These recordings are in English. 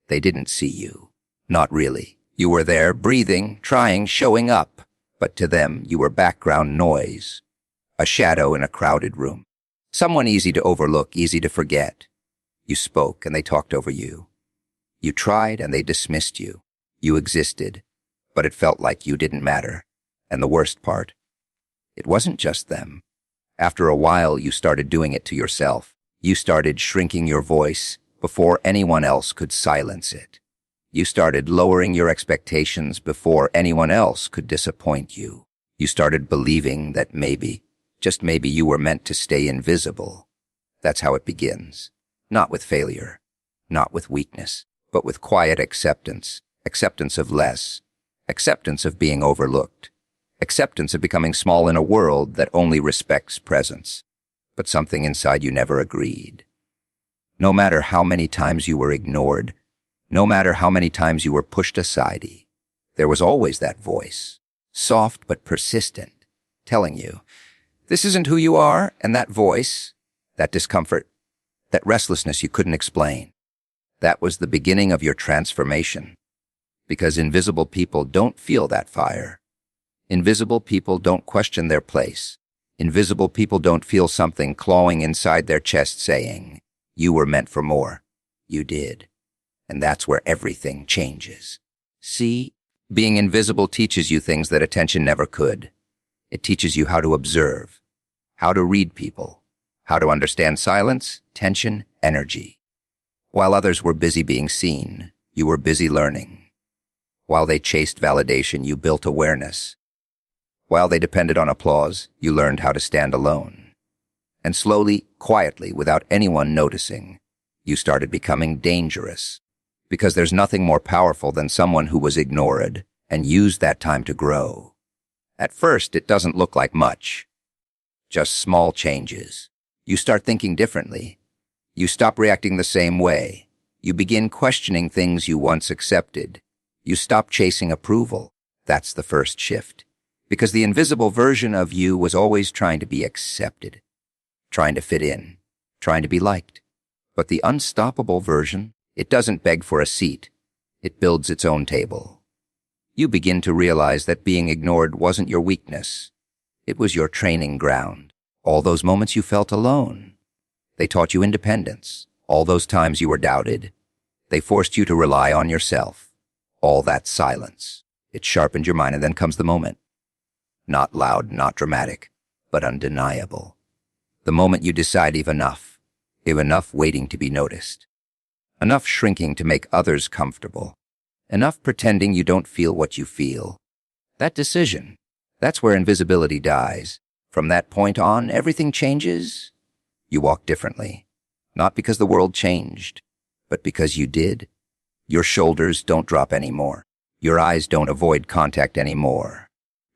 They didn't see you. Not really. You were there, breathing, trying, showing up. But to them, you were background noise. A shadow in a crowded room. Someone easy to overlook, easy to forget. You spoke and they talked over you. You tried and they dismissed you. You existed, but it felt like you didn't matter. And the worst part, it wasn't just them. After a while, you started doing it to yourself. You started shrinking your voice before anyone else could silence it. You started lowering your expectations before anyone else could disappoint you. You started believing that maybe, just maybe, you were meant to stay invisible. That's how it begins. Not with failure, not with weakness, but with quiet acceptance. Acceptance of less. Acceptance of being overlooked. Acceptance of becoming small in a world that only respects presence. But something inside you never agreed. No matter how many times you were ignored, no matter how many times you were pushed aside, there was always that voice, soft but persistent, telling you, this isn't who you are. And that voice, that discomfort, that restlessness you couldn't explain, that was the beginning of your transformation. Because invisible people don't feel that fire. Invisible people don't question their place. Invisible people don't feel something clawing inside their chest saying, you were meant for more. You did. And that's where everything changes. See, being invisible teaches you things that attention never could. It teaches you how to observe, how to read people, how to understand silence, tension, energy. While others were busy being seen, you were busy learning. While they chased validation, you built awareness. While they depended on applause, you learned how to stand alone. And slowly, quietly, without anyone noticing, you started becoming dangerous. Because there's nothing more powerful than someone who was ignored and used that time to grow. At first, it doesn't look like much. Just small changes. You start thinking differently. You stop reacting the same way. You begin questioning things you once accepted. You stop chasing approval. That's the first shift. Because the invisible version of you was always trying to be accepted, trying to fit in, trying to be liked. But the unstoppable version, it doesn't beg for a seat. It builds its own table. You begin to realize that being ignored wasn't your weakness. It was your training ground. All those moments you felt alone. They taught you independence. All those times you were doubted. They forced you to rely on yourself. All that silence. It sharpened your mind, and then comes the moment. Not loud, not dramatic, but undeniable. The moment you decide enough waiting to be noticed. Enough shrinking to make others comfortable. Enough pretending you don't feel what you feel. That decision, that's where invisibility dies. From that point on, everything changes. You walk differently. Not because the world changed, but because you did. Your shoulders don't drop anymore. Your eyes don't avoid contact anymore.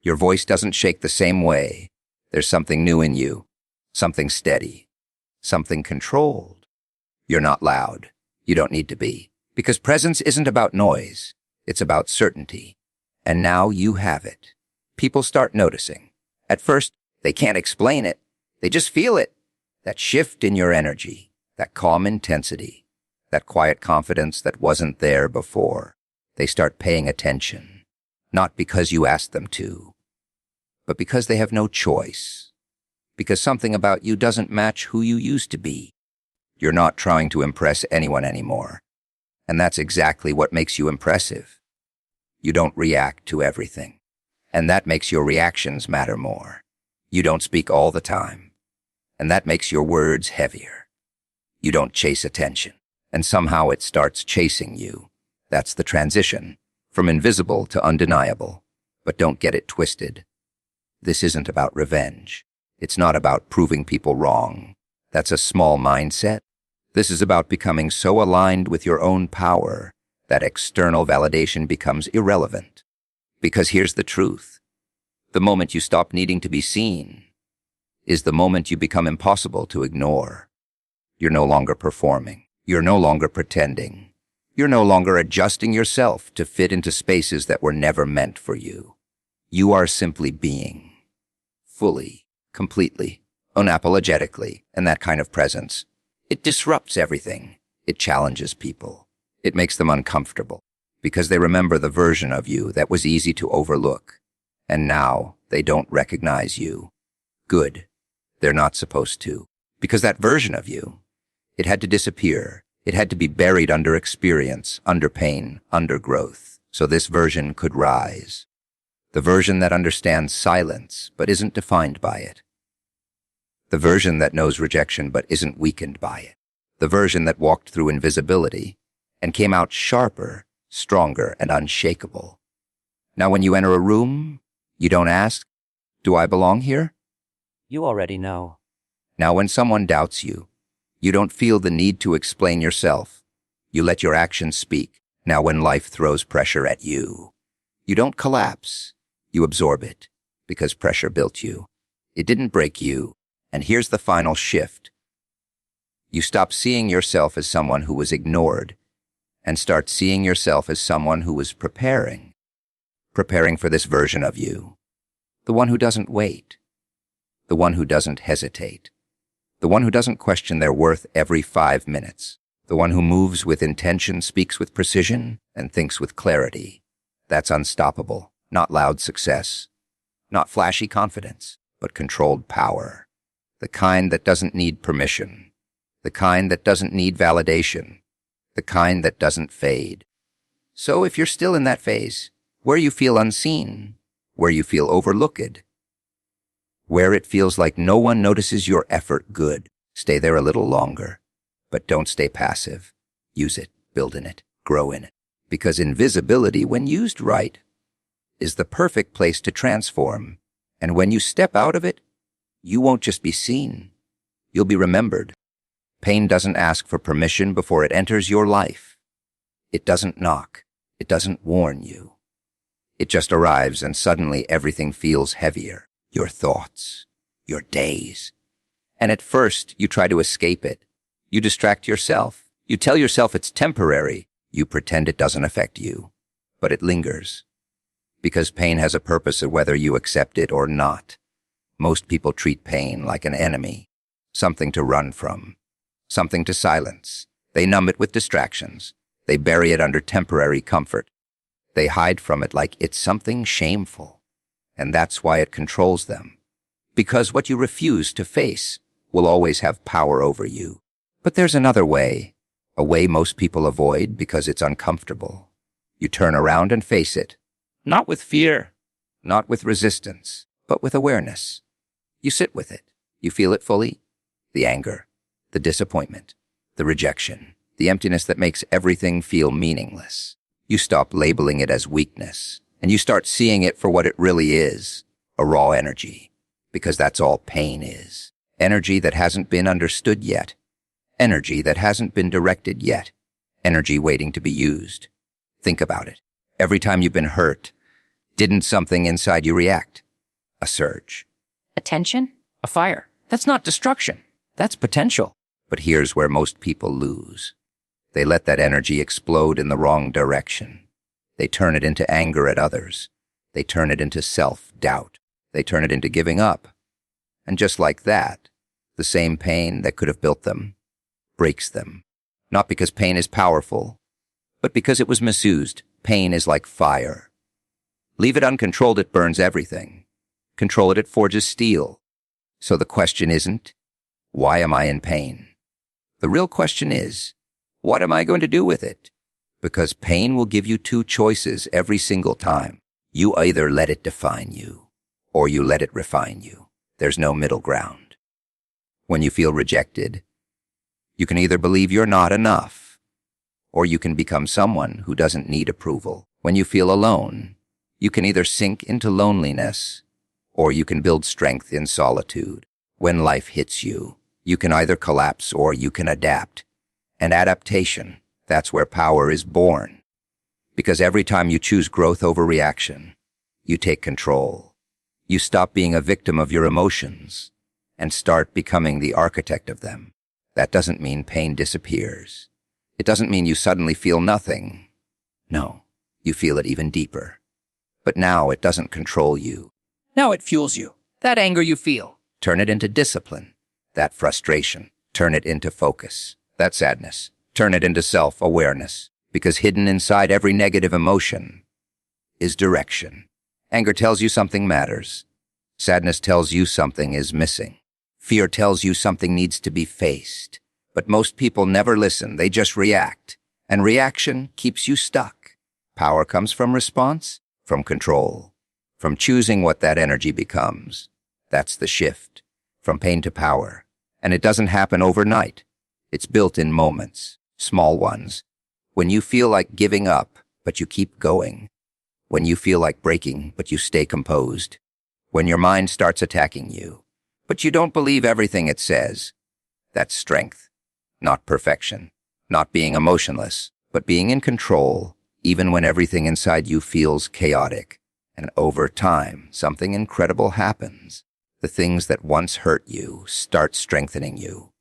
Your voice doesn't shake the same way. There's something new in you. Something steady. Something controlled. You're not loud. You don't need to be. Because presence isn't about noise. It's about certainty. And now you have it. People start noticing. At first, they can't explain it. They just feel it. That shift in your energy. That calm intensity. That quiet confidence that wasn't there before. They start paying attention. Not because you asked them to, but because they have no choice. Because something about you doesn't match who you used to be. You're not trying to impress anyone anymore. And that's exactly what makes you impressive. You don't react to everything. And that makes your reactions matter more. You don't speak all the time. And that makes your words heavier. You don't chase attention. And somehow it starts chasing you. That's the transition. From invisible to undeniable. But don't get it twisted. This isn't about revenge. It's not about proving people wrong. That's a small mindset. This is about becoming so aligned with your own power that external validation becomes irrelevant. Because here's the truth. The moment you stop needing to be seen is the moment you become impossible to ignore. You're no longer performing. You're no longer pretending. You're no longer adjusting yourself to fit into spaces that were never meant for you. You are simply being. Fully, completely, unapologetically, and that kind of presence. It disrupts everything. It challenges people. It makes them uncomfortable because they remember the version of you that was easy to overlook. And now they don't recognize you. Good. They're not supposed to. Because that version of you, it had to disappear. It had to be buried under experience, under pain, under growth, so this version could rise. The version that understands silence but isn't defined by it. The version that knows rejection but isn't weakened by it. The version that walked through invisibility and came out sharper, stronger, and unshakable. Now when you enter a room, you don't ask, "Do I belong here?" You already know. Now when someone doubts you, you don't feel the need to explain yourself. You let your actions speak. Now when life throws pressure at you, you don't collapse. You absorb it, because pressure built you. It didn't break you. And here's the final shift. You stop seeing yourself as someone who was ignored and start seeing yourself as someone who was preparing for this version of you. The one who doesn't wait. The one who doesn't hesitate. The one who doesn't question their worth every 5 minutes. The one who moves with intention, speaks with precision, and thinks with clarity. That's unstoppable. Not loud success. Not flashy confidence, but controlled power. The kind that doesn't need permission. The kind that doesn't need validation. The kind that doesn't fade. So if you're still in that phase, where you feel unseen, where you feel overlooked, where it feels like no one notices your effort, good, stay there a little longer. But don't stay passive. Use it, build in it, grow in it. Because invisibility, when used right, is the perfect place to transform. And when you step out of it, you won't just be seen. You'll be remembered. Pain doesn't ask for permission before it enters your life. It doesn't knock. It doesn't warn you. It just arrives and suddenly everything feels heavier. Your thoughts, your days. And at first, you try to escape it. You distract yourself. You tell yourself it's temporary. You pretend it doesn't affect you. But it lingers. Because pain has a purpose of whether you accept it or not. Most people treat pain like an enemy, something to run from, something to silence. They numb it with distractions. They bury it under temporary comfort. They hide from it like it's something shameful. And that's why it controls them. Because what you refuse to face will always have power over you. But there's another way, a way most people avoid because it's uncomfortable. You turn around and face it. Not with fear, not with resistance, but with awareness. You sit with it. You feel it fully. The anger, the disappointment, the rejection, the emptiness that makes everything feel meaningless. You stop labeling it as weakness, and you start seeing it for what it really is, a raw energy, because that's all pain is. Energy that hasn't been understood yet. Energy that hasn't been directed yet. Energy waiting to be used. Think about it. Every time you've been hurt, didn't something inside you react? A surge. Attention? A fire. That's not destruction. That's potential. But here's where most people lose. They let that energy explode in the wrong direction. They turn it into anger at others. They turn it into self-doubt. They turn it into giving up. And just like that, the same pain that could have built them breaks them. Not because pain is powerful, but because it was misused. Pain is like fire. Leave it uncontrolled, it burns everything. Control it, it forges steel. So the question isn't, why am I in pain? The real question is, what am I going to do with it? Because pain will give you 2 choices every single time. You either let it define you, or you let it refine you. There's no middle ground. When you feel rejected, you can either believe you're not enough, or you can become someone who doesn't need approval. When you feel alone, you can either sink into loneliness, or you can build strength in solitude. When life hits you, you can either collapse or you can adapt. And adaptation, that's where power is born. Because every time you choose growth over reaction, you take control. You stop being a victim of your emotions and start becoming the architect of them. That doesn't mean pain disappears. It doesn't mean you suddenly feel nothing. No, you feel it even deeper. But now it doesn't control you. Now it fuels you. That anger you feel, turn it into discipline. That frustration, turn it into focus. That sadness, turn it into self-awareness. Because hidden inside every negative emotion is direction. Anger tells you something matters. Sadness tells you something is missing. Fear tells you something needs to be faced. But most people never listen, they just react. And reaction keeps you stuck. Power comes from response, from control, from choosing what that energy becomes. That's the shift, from pain to power. And it doesn't happen overnight. It's built in moments, small ones. When you feel like giving up, but you keep going. When you feel like breaking, but you stay composed. When your mind starts attacking you, but you don't believe everything it says. That's strength, not perfection, not being emotionless, but being in control, even when everything inside you feels chaotic. And over time, something incredible happens. The things that once hurt you start strengthening you.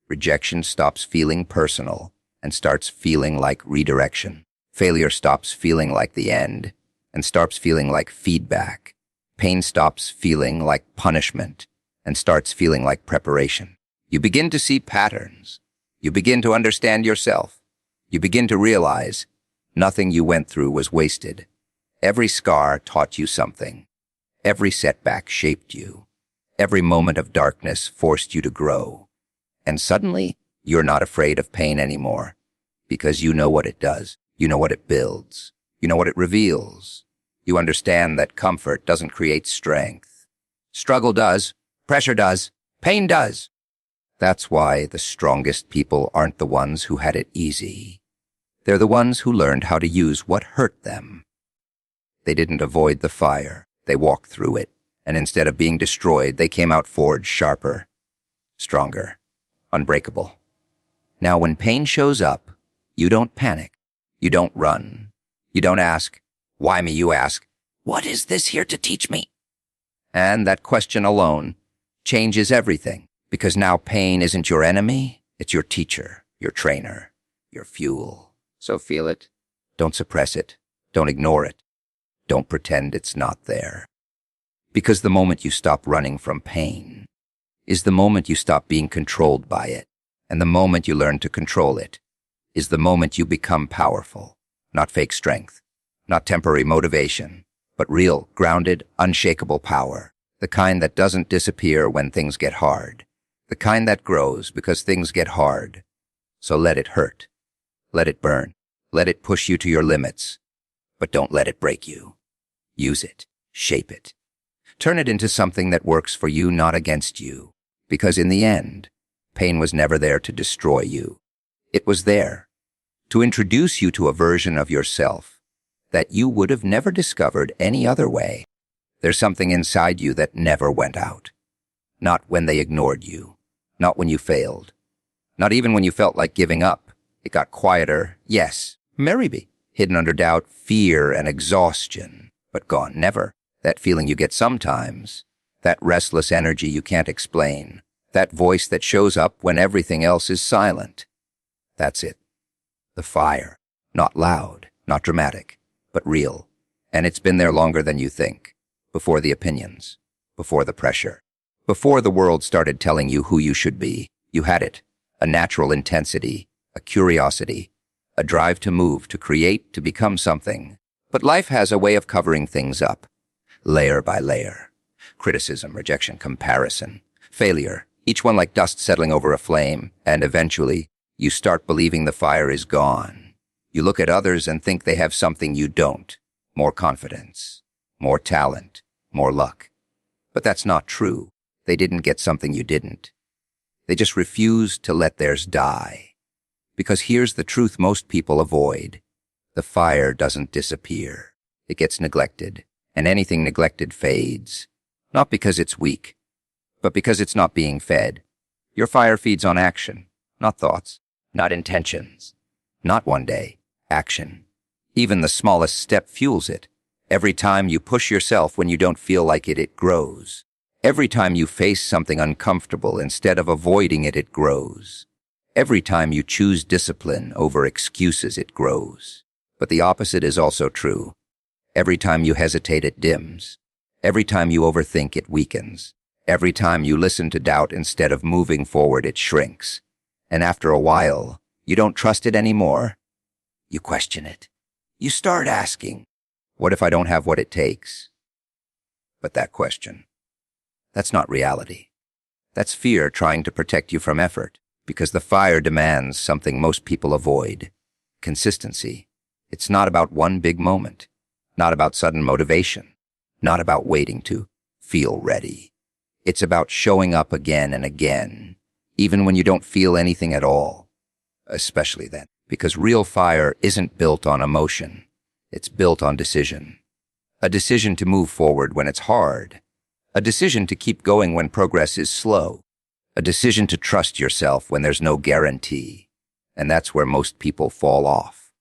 Rejection stops feeling personal and starts feeling like redirection. Failure stops feeling like the end and starts feeling like feedback. Pain stops feeling like punishment and starts feeling like preparation. You begin to see patterns. You begin to understand yourself. You begin to realize nothing you went through was wasted. Every scar taught you something. Every setback shaped you. Every moment of darkness forced you to grow. And suddenly, you're not afraid of pain anymore, because you know what it does. You know what it builds. You know what it reveals. You understand that comfort doesn't create strength. Struggle does. Pressure does. Pain does. That's why the strongest people aren't the ones who had it easy. They're the ones who learned how to use what hurt them. They didn't avoid the fire. They walked through it. And instead of being destroyed, they came out forged sharper, stronger, unbreakable. Now, when pain shows up, you don't panic. You don't run. You don't ask, why me? You ask, what is this here to teach me? And that question alone changes everything, because now pain isn't your enemy, it's your teacher, your trainer, your fuel. So feel it. Don't suppress it. Don't ignore it. Don't pretend it's not there. Because the moment you stop running from pain is the moment you stop being controlled by it. And the moment you learn to control it is the moment you become powerful. Not fake strength, not temporary motivation, but real, grounded, unshakable power. The kind that doesn't disappear when things get hard. The kind that grows because things get hard. So let it hurt. Let it burn. Let it push you to your limits. But don't let it break you. Use it. Shape it. Turn it into something that works for you, not against you. Because in the end, pain was never there to destroy you. It was there to introduce you to a version of yourself that you would have never discovered any other way. There's something inside you that never went out. Not when they ignored you. Not when you failed. Not even when you felt like giving up. It got quieter, yes, maybe, hidden under doubt, fear, and exhaustion, but gone never. That feeling you get sometimes, that restless energy you can't explain, that voice that shows up when everything else is silent. That's it. The fire. Not loud, not dramatic, but real. And it's been there longer than you think. Before the opinions. Before the pressure. Before the world started telling you who you should be. You had it. A natural intensity. A curiosity. A drive to move, to create, to become something. But life has a way of covering things up. Layer by layer. Criticism, rejection, comparison, failure, each one like dust settling over a flame, and eventually, you start believing the fire is gone. You look at others and think they have something you don't. More confidence, more talent, more luck. But that's not true. They didn't get something you didn't. They just refused to let theirs die. Because here's the truth most people avoid. The fire doesn't disappear. It gets neglected. And anything neglected fades, not because it's weak, but because it's not being fed. Your fire feeds on action, not thoughts, not intentions, not one day, action. Even the smallest step fuels it. Every time you push yourself when you don't feel like it, it grows. Every time you face something uncomfortable instead of avoiding it, it grows. Every time you choose discipline over excuses, it grows. But the opposite is also true. Every time you hesitate, it dims. Every time you overthink, it weakens. Every time you listen to doubt instead of moving forward, it shrinks. And after a while, you don't trust it anymore. You question it. You start asking, what if I don't have what it takes? But that question, that's not reality. That's fear trying to protect you from effort, because the fire demands something most people avoid: consistency. It's not about one big moment, not about sudden motivation, not about waiting to feel ready. It's about showing up again and again, even when you don't feel anything at all. Especially then, because real fire isn't built on emotion. It's built on decision. A decision to move forward when it's hard. A decision to keep going when progress is slow. A decision to trust yourself when there's no guarantee. And that's where most people fall off.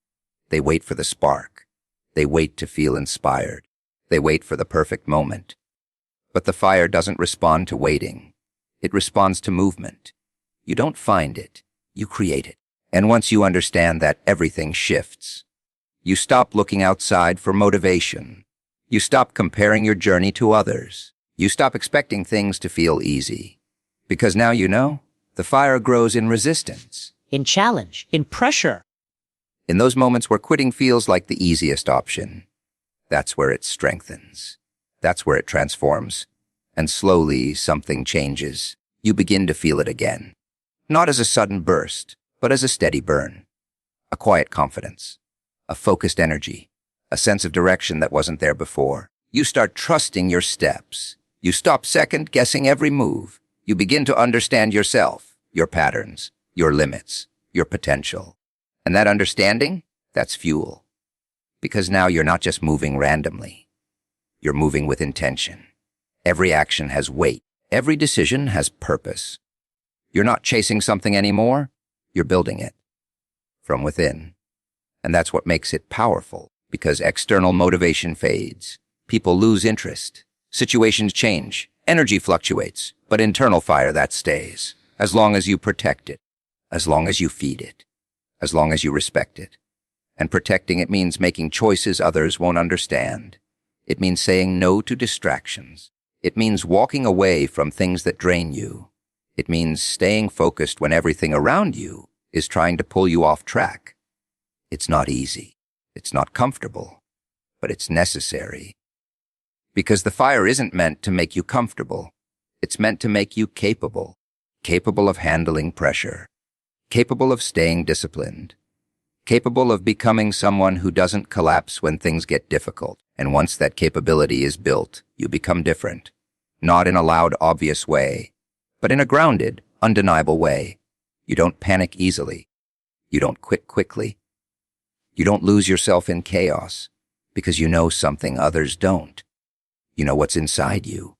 They wait for the spark. They wait to feel inspired. They wait for the perfect moment. But the fire doesn't respond to waiting. It responds to movement. You don't find it. You create it. And once you understand that, everything shifts. You stop looking outside for motivation. You stop comparing your journey to others. You stop expecting things to feel easy. Because now you know, the fire grows in resistance. In challenge, in pressure. In those moments where quitting feels like the easiest option, that's where it strengthens. That's where it transforms. And slowly, something changes. You begin to feel it again. Not as a sudden burst, but as a steady burn. A quiet confidence. A focused energy. A sense of direction that wasn't there before. You start trusting your steps. You stop second-guessing every move. You begin to understand yourself, your patterns, your limits, your potential. And that understanding, that's fuel. Because now you're not just moving randomly. You're moving with intention. Every action has weight. Every decision has purpose. You're not chasing something anymore. You're building it. From within. And that's what makes it powerful. Because external motivation fades. People lose interest. Situations change. Energy fluctuates. But internal fire, that stays. As long as you protect it. As long as you feed it. As long as you respect it. And protecting it means making choices others won't understand. It means saying no to distractions. It means walking away from things that drain you. It means staying focused when everything around you is trying to pull you off track. It's not easy. It's not comfortable. But it's necessary. Because the fire isn't meant to make you comfortable. It's meant to make you capable. Capable of handling pressure. Capable of staying disciplined. Capable of becoming someone who doesn't collapse when things get difficult. And once that capability is built, you become different. Not in a loud, obvious way, but in a grounded, undeniable way. You don't panic easily. You don't quit quickly. You don't lose yourself in chaos, because you know something others don't. You know what's inside you.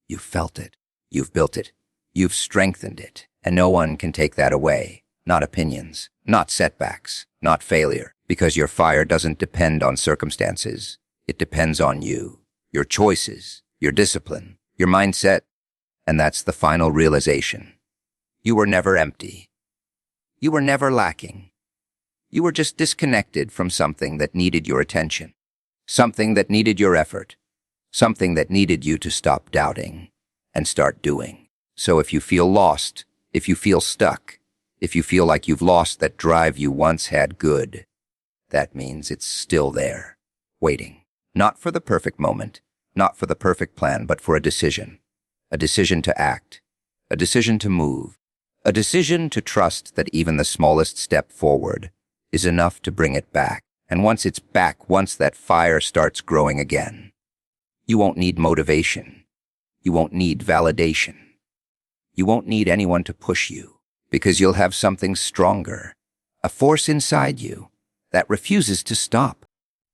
You've felt it. You've built it. You've strengthened it. And no one can take that away. Not opinions, not setbacks, not failure, because your fire doesn't depend on circumstances. It depends on you, your choices, your discipline, your mindset. And that's the final realization. You were never empty. You were never lacking. You were just disconnected from something that needed your attention, something that needed your effort, something that needed you to stop doubting and start doing. So if you feel lost, if you feel stuck, if you feel like you've lost that drive you once had, good, that means it's still there, waiting. Not for the perfect moment, not for the perfect plan, but for a decision to act, a decision to move, a decision to trust that even the smallest step forward is enough to bring it back. And once it's back, once that fire starts growing again, you won't need motivation. You won't need validation. You won't need anyone to push you, because you'll have something stronger, a force inside you that refuses to stop.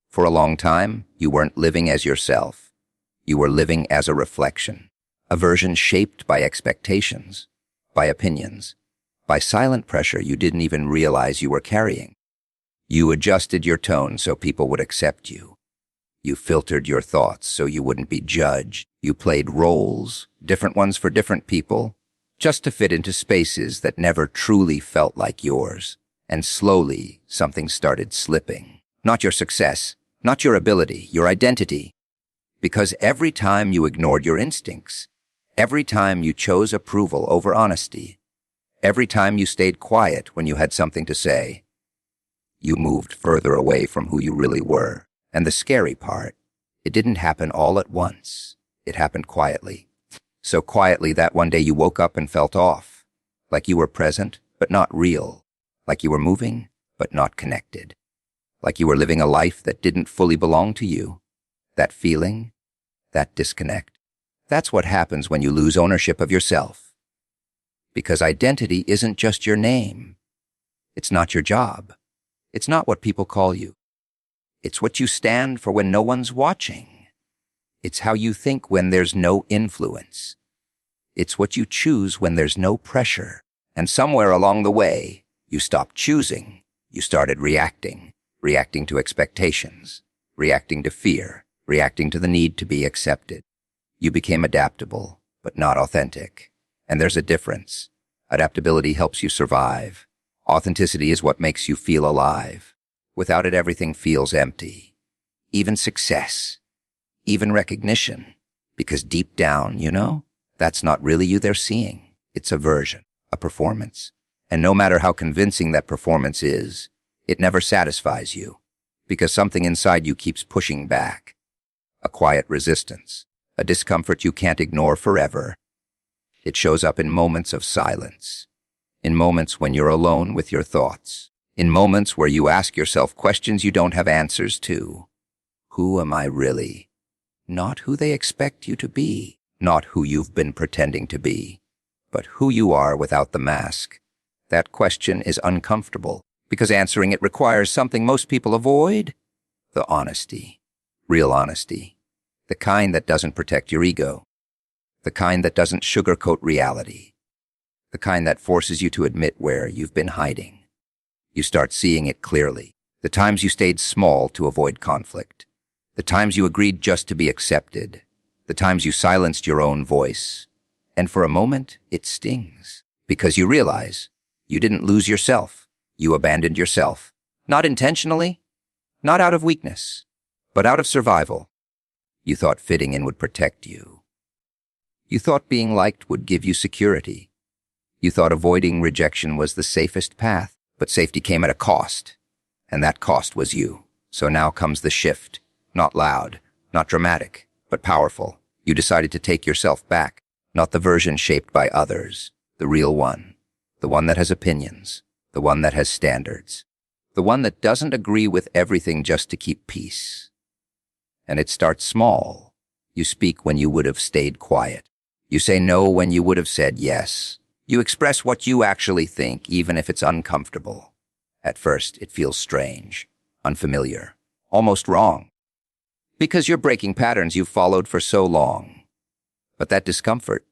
For a long time, you weren't living as yourself. You were living as a reflection, a version shaped by expectations, by opinions, by silent pressure you didn't even realize you were carrying. You adjusted your tone so people would accept you. You filtered your thoughts so you wouldn't be judged. You played roles, different ones for different people, just to fit into spaces that never truly felt like yours. And slowly, something started slipping. Not your success, not your ability, your identity. Because every time you ignored your instincts, every time you chose approval over honesty, every time you stayed quiet when you had something to say, You moved further away from who you really were. And the scary part, it didn't happen all at once. It happened quietly. So quietly that one day you woke up and felt off. Like you were present, but not real. Like you were moving, but not connected. Like you were living a life that didn't fully belong to you. That feeling, that disconnect. That's what happens when you lose ownership of yourself. Because identity isn't just your name. It's not your job. It's not what people call you. It's what you stand for when no one's watching. It's how you think when there's no influence. It's what you choose when there's no pressure. And somewhere along the way, you stopped choosing. You started reacting. Reacting to expectations. Reacting to fear. Reacting to the need to be accepted. You became adaptable, but not authentic. And there's a difference. Adaptability helps you survive. Authenticity is what makes you feel alive. Without it, everything feels empty. Even success. Even recognition. Because deep down, that's not really you they're seeing. It's a version, a performance. And no matter how convincing that performance is, it never satisfies you. Because something inside you keeps pushing back. A quiet resistance. A discomfort you can't ignore forever. It shows up in moments of silence. In moments when you're alone with your thoughts. In moments where you ask yourself questions you don't have answers to. Who am I really? Not who they expect you to be. Not who you've been pretending to be. But who you are without the mask. That question is uncomfortable because answering it requires something most people avoid. The honesty. Real honesty. The kind that doesn't protect your ego. The kind that doesn't sugarcoat reality. The kind that forces you to admit where you've been hiding. You start seeing it clearly. The times you stayed small to avoid conflict. The times you agreed just to be accepted. The times you silenced your own voice. And for a moment, it stings. Because you realize you didn't lose yourself. You abandoned yourself. Not intentionally. Not out of weakness. But out of survival. You thought fitting in would protect you. You thought being liked would give you security. You thought avoiding rejection was the safest path. But safety came at a cost, and that cost was you. So now comes the shift. Not loud, not dramatic, but powerful. You decided to take yourself back, not the version shaped by others, the real one, the one that has opinions, the one that has standards, the one that doesn't agree with everything just to keep peace. And it starts small. You speak when you would have stayed quiet. You say no when you would have said yes. You express what you actually think, even if it's uncomfortable. At first, it feels strange, unfamiliar, almost wrong. Because you're breaking patterns you've followed for so long. But that discomfort,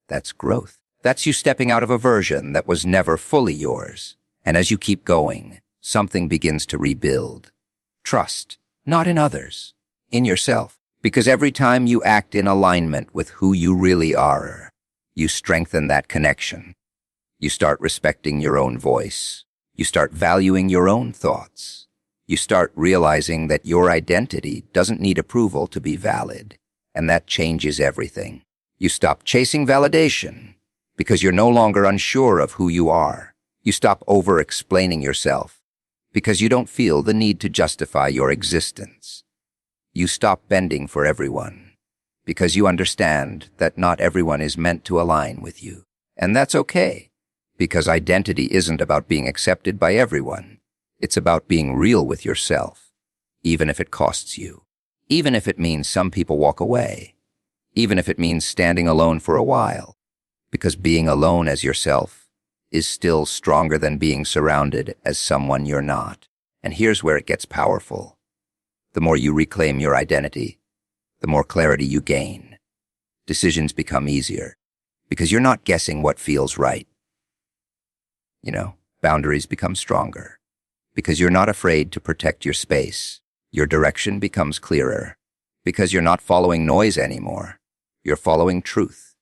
that's growth. That's you stepping out of a version that was never fully yours. And as you keep going, something begins to rebuild. Trust, not in others, in yourself. Because every time you act in alignment with who you really are, you strengthen that connection. You start respecting your own voice. You start valuing your own thoughts. You start realizing that your identity doesn't need approval to be valid. And that changes everything. You stop chasing validation because you're no longer unsure of who you are. You stop over-explaining yourself because you don't feel the need to justify your existence. You stop bending for everyone because you understand that not everyone is meant to align with you. And that's okay, because identity isn't about being accepted by everyone. It's about being real with yourself, even if it costs you, even if it means some people walk away, even if it means standing alone for a while, because being alone as yourself is still stronger than being surrounded as someone you're not. And here's where it gets powerful. The more you reclaim your identity, the more clarity you gain. Decisions become easier because you're not guessing what feels right. Boundaries become stronger because you're not afraid to protect your space. Your direction becomes clearer because you're not following noise anymore. You're following truth,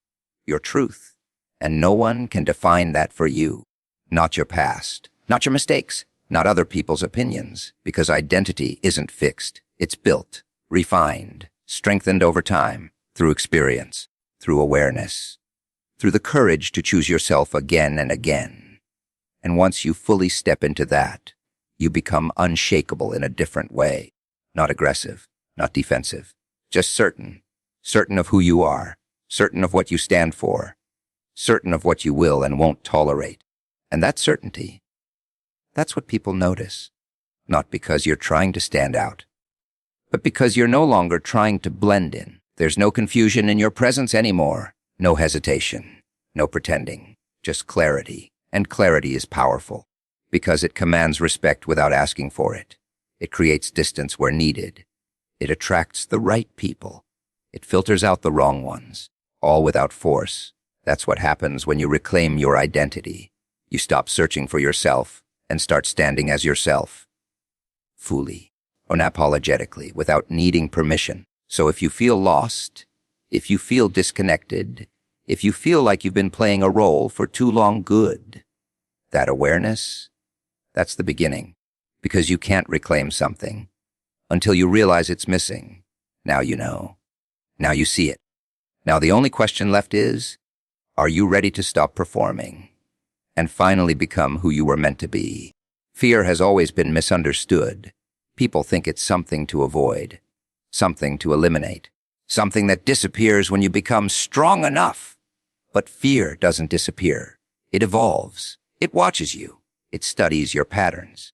your truth, and no one can define that for you. Not your past, not your mistakes, not other people's opinions, because identity isn't fixed. It's built, refined, strengthened over time, through experience, through awareness, through the courage to choose yourself again and again. And once you fully step into that, You become unshakable in a different way. Not aggressive, not defensive. Just certain. Certain of who you are. Certain of what you stand for. Certain of what you will and won't tolerate. And that certainty, that's what people notice. Not because you're trying to stand out, but because you're no longer trying to blend in. There's no confusion in your presence anymore. No hesitation. No pretending. Just clarity. And clarity is powerful because it commands respect without asking for it. It creates distance where needed. It attracts the right people. It filters out the wrong ones, all without force. That's what happens when you reclaim your identity. You stop searching for yourself and start standing as yourself. Fully, unapologetically, without needing permission. So if you feel lost, if you feel disconnected, if you feel like you've been playing a role for too long, good. That awareness, that's the beginning, because you can't reclaim something until you realize it's missing. Now you know. Now you see it. Now the only question left is, are you ready to stop performing and finally become who you were meant to be? Fear has always been misunderstood. People think it's something to avoid, something to eliminate, something that disappears when you become strong enough. But fear doesn't disappear. It evolves. It watches you. It studies your patterns.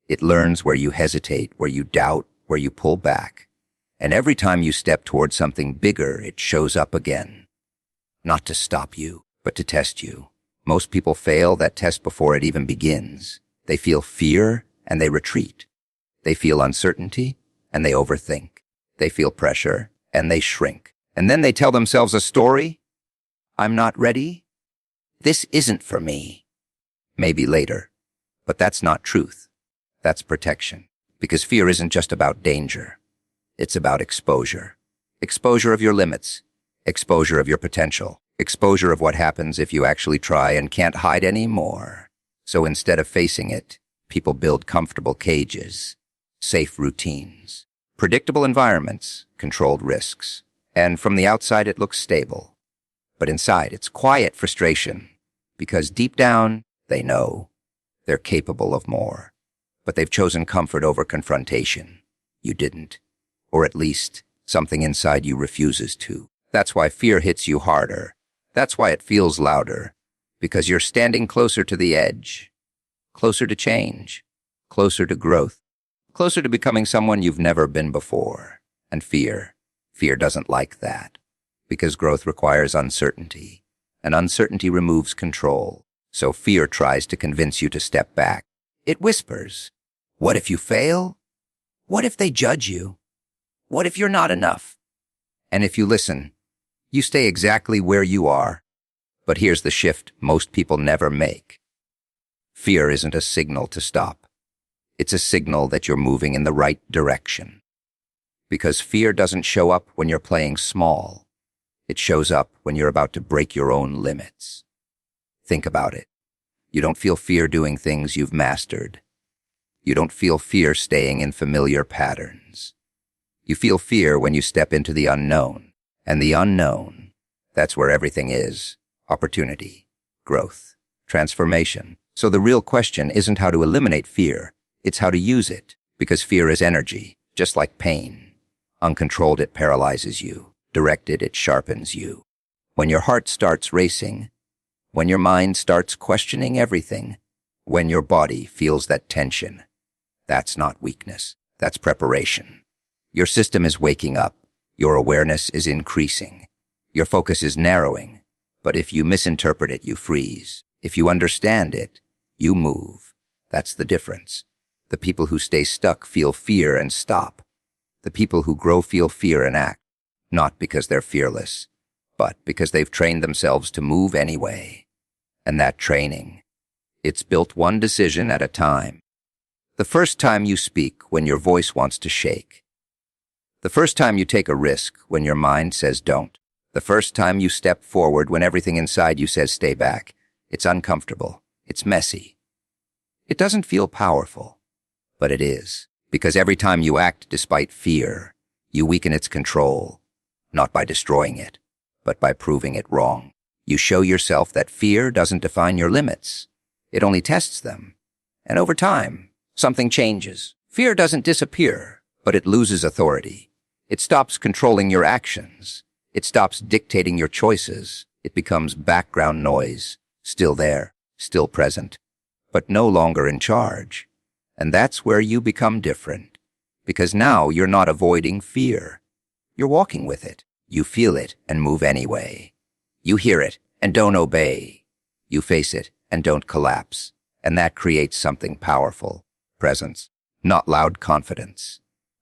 It learns where you hesitate, where you doubt, where you pull back. And every time you step toward something bigger, it shows up again. Not to stop you, but to test you. Most people fail that test before it even begins. They feel fear and they retreat. They feel uncertainty and they overthink. They feel pressure and they shrink. And then they tell themselves a story. I'm not ready. This isn't for me. Maybe later. But that's not truth. That's protection. Because fear isn't just about danger. It's about exposure. Exposure of your limits. Exposure of your potential. Exposure of what happens if you actually try and can't hide anymore. So instead of facing it, people build comfortable cages, safe routines, predictable environments, controlled risks. And from the outside it looks stable. But inside it's quiet frustration. Because deep down, they know they're capable of more. But they've chosen comfort over confrontation. You didn't. Or at least, something inside you refuses to. That's why fear hits you harder. That's why it feels louder. Because you're standing closer to the edge. Closer to change. Closer to growth. Closer to becoming someone you've never been before. And fear doesn't like that. Because growth requires uncertainty. And uncertainty removes control. So fear tries to convince you to step back. It whispers, what if you fail? What if they judge you? What if you're not enough? And if you listen, you stay exactly where you are. But here's the shift most people never make. Fear isn't a signal to stop. It's a signal that you're moving in the right direction. Because fear doesn't show up when you're playing small. It shows up when you're about to break your own limits. Think about it. You don't feel fear doing things you've mastered. You don't feel fear staying in familiar patterns. You feel fear when you step into the unknown. And the unknown, that's where everything is. Opportunity, growth, transformation. So the real question isn't how to eliminate fear. It's how to use it. Because fear is energy, just like pain. Uncontrolled, it paralyzes you. Directed, it sharpens you. When your heart starts racing, when your mind starts questioning everything, when your body feels that tension, that's not weakness. That's preparation. Your system is waking up. Your awareness is increasing. Your focus is narrowing. But if you misinterpret it, you freeze. If you understand it, you move. That's the difference. The people who stay stuck feel fear and stop. The people who grow feel fear and act. Not because they're fearless, but because they've trained themselves to move anyway. And that training, it's built one decision at a time. The first time you speak when your voice wants to shake. The first time you take a risk when your mind says don't. The first time you step forward when everything inside you says stay back. It's uncomfortable. It's messy. It doesn't feel powerful, but it is. Because every time you act despite fear, you weaken its control. Not by destroying it, but by proving it wrong. You show yourself that fear doesn't define your limits. It only tests them. And over time, something changes. Fear doesn't disappear, but it loses authority. It stops controlling your actions. It stops dictating your choices. It becomes background noise, still there, still present, but no longer in charge. And that's where you become different. Because now you're not avoiding fear. You're walking with it. You feel it and move anyway. You hear it and don't obey. You face it and don't collapse. And that creates something powerful. Presence. Not loud confidence.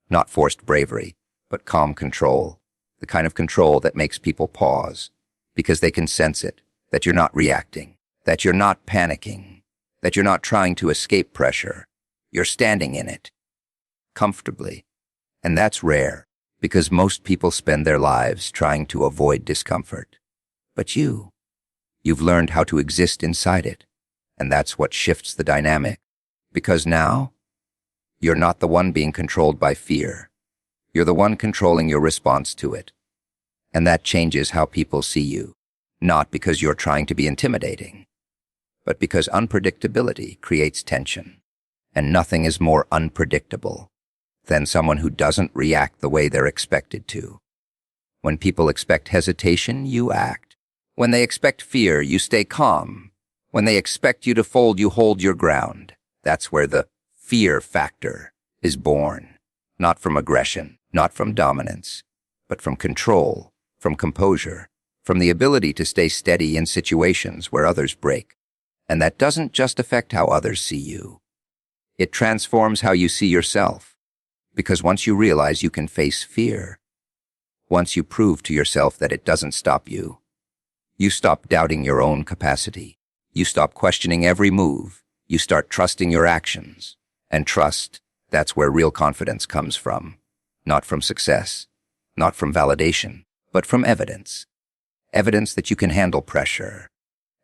Not forced bravery, but calm control. The kind of control that makes people pause. Because they can sense it. That you're not reacting. That you're not panicking. That you're not trying to escape pressure. You're standing in it. Comfortably. And that's rare. Because most people spend their lives trying to avoid discomfort. But you've learned how to exist inside it. And that's what shifts the dynamic. Because now, you're not the one being controlled by fear. You're the one controlling your response to it. And that changes how people see you. Not because you're trying to be intimidating, but because unpredictability creates tension. And nothing is more unpredictable than someone who doesn't react the way they're expected to. When people expect hesitation, you act. When they expect fear, you stay calm. When they expect you to fold, you hold your ground. That's where the fear factor is born. Not from aggression, not from dominance, but from control, from composure, from the ability to stay steady in situations where others break. And that doesn't just affect how others see you. It transforms how you see yourself. Because once you realize you can face fear, once you prove to yourself that it doesn't stop you, you stop doubting your own capacity. You stop questioning every move. You start trusting your actions. And trust, that's where real confidence comes from. Not from success, not from validation, but from evidence. Evidence that you can handle pressure.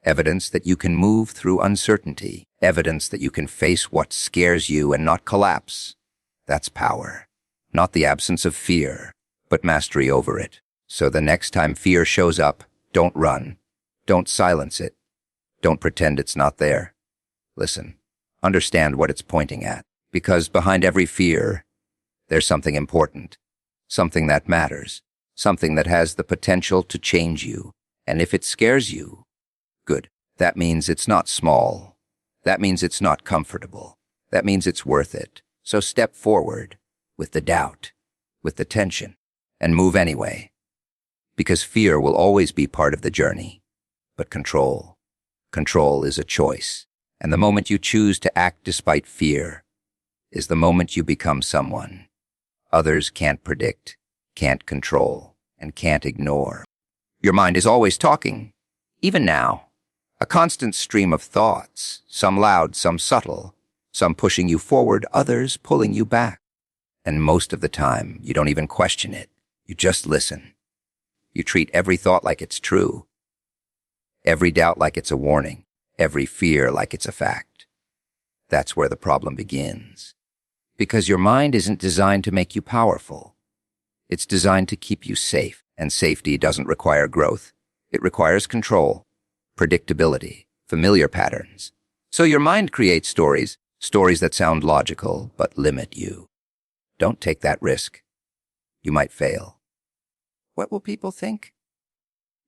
Evidence that you can move through uncertainty. Evidence that you can face what scares you and not collapse. That's power. Not the absence of fear, but mastery over it. So the next time fear shows up, don't run. Don't silence it. Don't pretend it's not there. Listen. Understand what it's pointing at. Because behind every fear, there's something important. Something that matters. Something that has the potential to change you. And if it scares you, good. That means it's not small. That means it's not comfortable. That means it's worth it. So step forward with the doubt, with the tension, and move anyway. Because fear will always be part of the journey. But control is a choice. And the moment you choose to act despite fear is the moment you become someone others can't predict, can't control, and can't ignore. Your mind is always talking, even now. A constant stream of thoughts, some loud, some subtle, some pushing you forward, others pulling you back. And most of the time, you don't even question it. You just listen. You treat every thought like it's true. Every doubt like it's a warning. Every fear like it's a fact. That's where the problem begins. Because your mind isn't designed to make you powerful. It's designed to keep you safe. And safety doesn't require growth. It requires control, predictability, familiar patterns. So your mind creates stories that sound logical but limit you. Don't take that risk. You might fail. What will people think?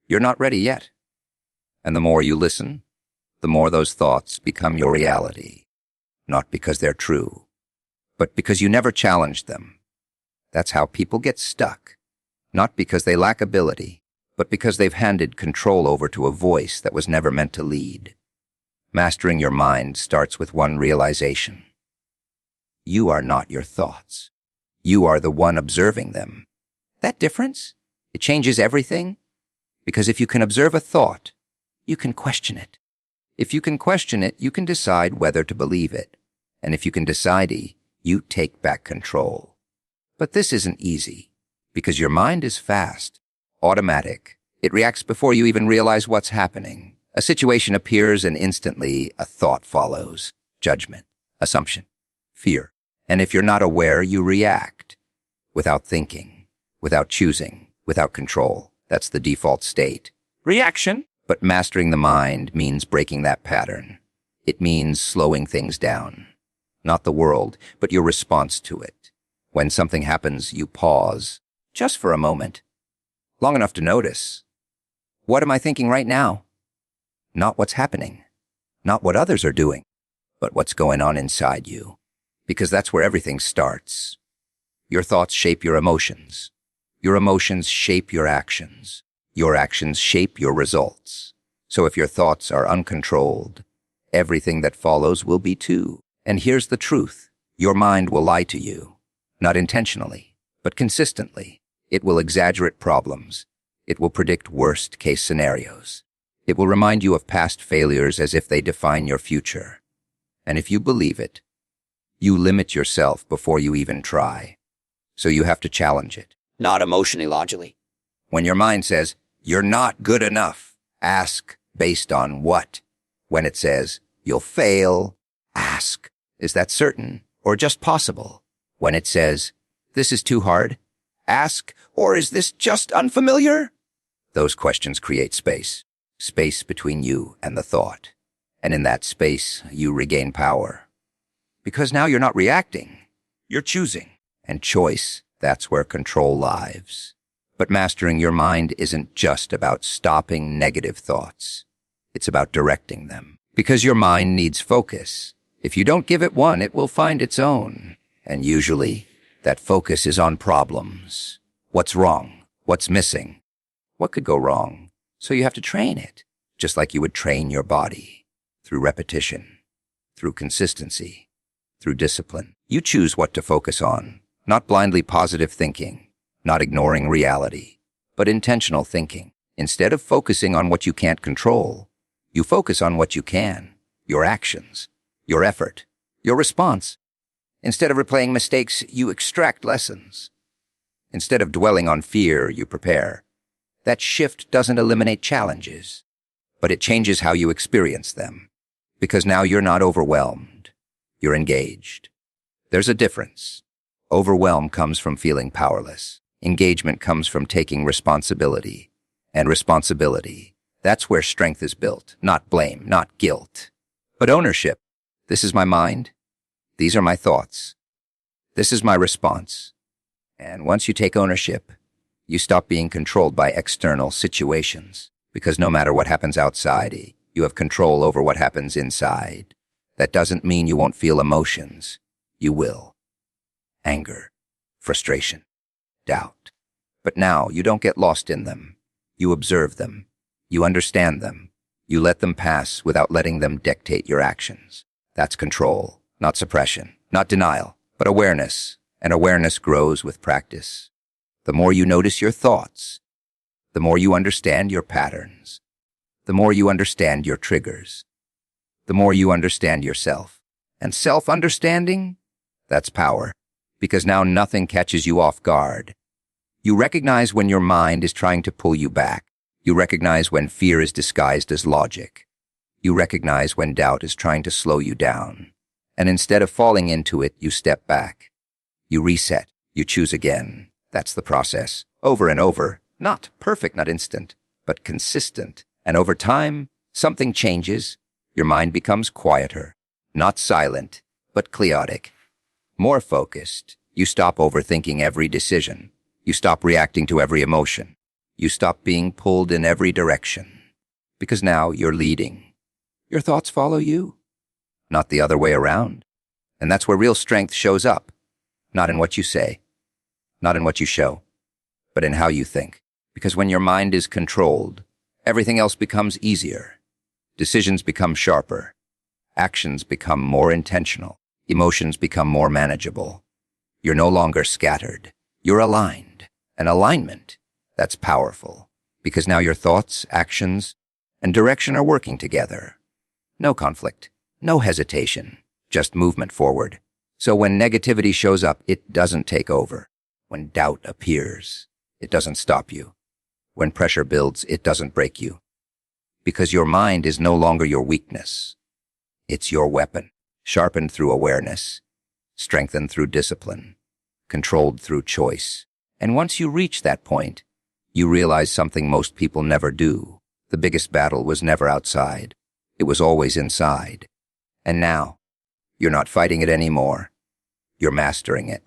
You're not ready yet. And the more you listen, the more those thoughts become your reality. Not because they're true, but because you never challenged them. That's how people get stuck. Not because they lack ability, but because they've handed control over to a voice that was never meant to lead. Mastering your mind starts with one realization. You are not your thoughts. You are the one observing them. That difference, it changes everything. Because if you can observe a thought, you can question it. If you can question it, you can decide whether to believe it. And if you can decide, you take back control. But this isn't easy, because your mind is fast, automatic. It reacts before you even realize what's happening. A situation appears and instantly a thought follows. Judgment, assumption, fear. And if you're not aware, you react. Without thinking, without choosing, without control. That's the default state. Reaction. But mastering the mind means breaking that pattern. It means slowing things down. Not the world, but your response to it. When something happens, you pause, just for a moment, long enough to notice. What am I thinking right now? Not what's happening, not what others are doing, but what's going on inside you. Because that's where everything starts. Your thoughts shape your emotions. Your emotions shape your actions. Your actions shape your results. So if your thoughts are uncontrolled, everything that follows will be too. And here's the truth. Your mind will lie to you. Not intentionally, but consistently. It will exaggerate problems. It will predict worst-case scenarios. It will remind you of past failures as if they define your future. And if you believe it, you limit yourself before you even try. So you have to challenge it. Not emotionally, logically. When your mind says, "You're not good enough," ask, "Based on what?" When it says, "You'll fail," ask, "Is that certain or just possible?" When it says, "This is too hard," ask, "Or is this just unfamiliar?" Those questions create space. Space between you and the thought. And in that space, you regain power. Because now you're not reacting, you're choosing. And choice, that's where control lies. But mastering your mind isn't just about stopping negative thoughts. It's about directing them. Because your mind needs focus. If you don't give it one, it will find its own. And usually, that focus is on problems. What's wrong? What's missing? What could go wrong? So you have to train it, just like you would train your body. Through repetition, through consistency, through discipline. You choose what to focus on, not blindly positive thinking, not ignoring reality, but intentional thinking. Instead of focusing on what you can't control, you focus on what you can, your actions, your effort, your response. Instead of replaying mistakes, you extract lessons. Instead of dwelling on fear, you prepare. That shift doesn't eliminate challenges, but it changes how you experience them. Because now you're not overwhelmed, you're engaged. There's a difference. Overwhelm comes from feeling powerless. Engagement comes from taking responsibility. And responsibility, that's where strength is built. Not blame, not guilt, but ownership. This is my mind. These are my thoughts. This is my response. And once you take ownership, you stop being controlled by external situations. Because no matter what happens outside, you have control over what happens inside. That doesn't mean you won't feel emotions. You will. Anger, frustration, doubt. But now you don't get lost in them. You observe them. You understand them. You let them pass without letting them dictate your actions. That's control, not suppression, not denial, but awareness. And awareness grows with practice. The more you notice your thoughts, the more you understand your patterns, the more you understand your triggers, the more you understand yourself. And self-understanding, that's power, because now nothing catches you off guard. You recognize when your mind is trying to pull you back. You recognize when fear is disguised as logic. You recognize when doubt is trying to slow you down. And instead of falling into it, you step back. You reset. You choose again. That's the process. Over and over. Not perfect, not instant, but consistent. And over time, something changes. Your mind becomes quieter. Not silent, but chaotic. More focused. You stop overthinking every decision. You stop reacting to every emotion. You stop being pulled in every direction. Because now you're leading. Your thoughts follow you, not the other way around. And that's where real strength shows up. Not in what you say, not in what you show, but in how you think. Because when your mind is controlled, everything else becomes easier. Decisions become sharper. Actions become more intentional. Emotions become more manageable. You're no longer scattered. You're aligned. And alignment, that's powerful. Because now your thoughts, actions, and direction are working together. No conflict, no hesitation, just movement forward. So when negativity shows up, it doesn't take over. When doubt appears, it doesn't stop you. When pressure builds, it doesn't break you. Because your mind is no longer your weakness. It's your weapon, sharpened through awareness, strengthened through discipline, controlled through choice. And once you reach that point, you realize something most people never do. The biggest battle was never outside. It was always inside. And now, You're not fighting it anymore. You're mastering it.